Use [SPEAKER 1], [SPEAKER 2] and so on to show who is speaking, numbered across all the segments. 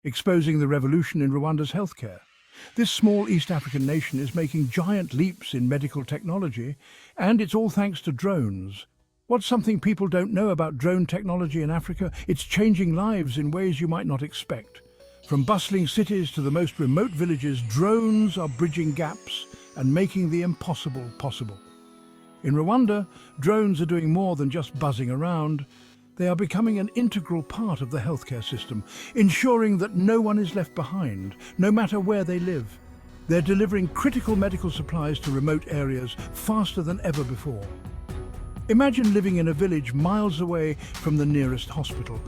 [SPEAKER 1] exposing the revolution in Rwanda's healthcare. This small East African nation is making giant leaps in medical technology, and it's all thanks to drones. What's something people don't know about drone technology in Africa? It's changing lives in ways you might not expect. From bustling cities to the most remote villages, drones are bridging gaps and making the impossible possible. In Rwanda, drones are doing more than just buzzing around. They are becoming an integral part of the healthcare system, ensuring that no one is left behind, no matter where they live. They're delivering critical medical supplies to remote areas faster than ever before. Imagine living in a village miles away from the nearest hospital,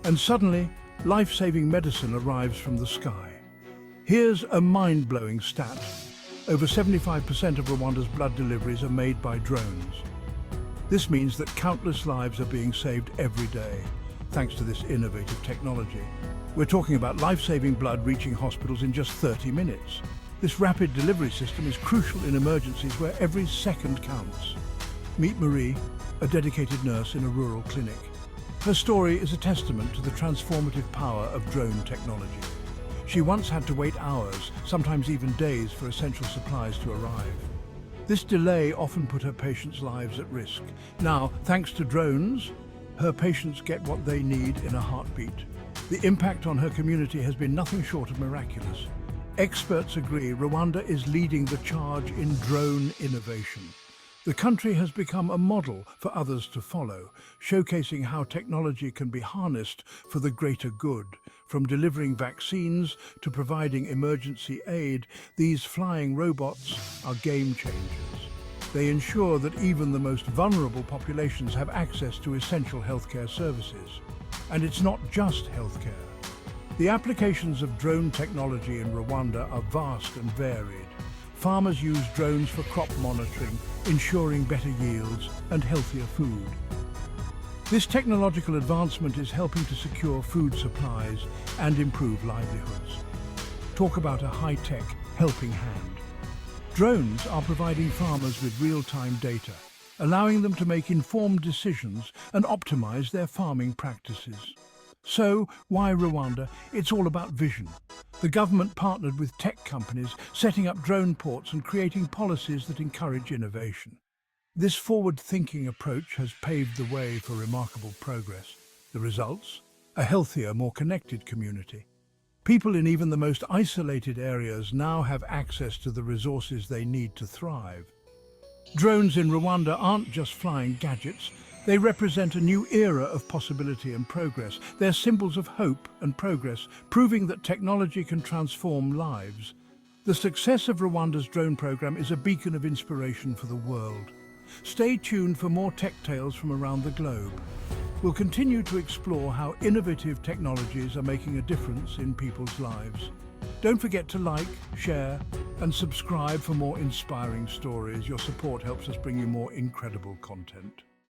[SPEAKER 1] and suddenly, life-saving medicine arrives from the sky. Here's a mind-blowing stat. Over 75% of Rwanda's blood deliveries are made by drones. This means that countless lives are being saved every day, thanks to this innovative technology. We're talking about life-saving blood reaching hospitals in just 30 minutes. This rapid delivery system is crucial in emergencies where every second counts. Meet Marie, a dedicated nurse in a rural clinic. Her story is a testament to the transformative power of drone technology. She once had to wait hours, sometimes even days, for essential supplies to arrive. This delay often put her patients' lives at risk. Now, thanks to drones, her patients get what they need in a heartbeat. The impact on her community has been nothing short of miraculous. Experts agree Rwanda is leading the charge in drone innovation. The country has become a model for others to follow, showcasing how technology can be harnessed for the greater good. From delivering vaccines to providing emergency aid, these flying robots are game changers. They ensure that even the most vulnerable populations have access to essential healthcare services. And it's not just healthcare. The applications of drone technology in Rwanda are vast and varied. Farmers use drones for crop monitoring, ensuring better yields and healthier food. This technological advancement is helping to secure food supplies and improve livelihoods. Talk about a high-tech helping hand. Drones are providing farmers with real-time data, allowing them to make informed decisions and optimize their farming practices. So, why Rwanda? It's all about vision. The government partnered with tech companies, setting up drone ports and creating policies that encourage innovation. This forward-thinking approach has paved the way for remarkable progress. The results? A healthier, more connected community. People in even the most isolated areas now have access to the resources they need to thrive. Drones in Rwanda aren't just flying gadgets. They represent a new era of possibility and progress. They're symbols of hope and progress, proving that technology can transform lives. The success of Rwanda's drone program is a beacon of inspiration for the world. Stay tuned for more tech tales from around the globe. We'll continue to explore how innovative technologies are making a difference in people's lives. Don't forget to like, share, and subscribe for more inspiring stories. Your support helps us bring you more incredible content.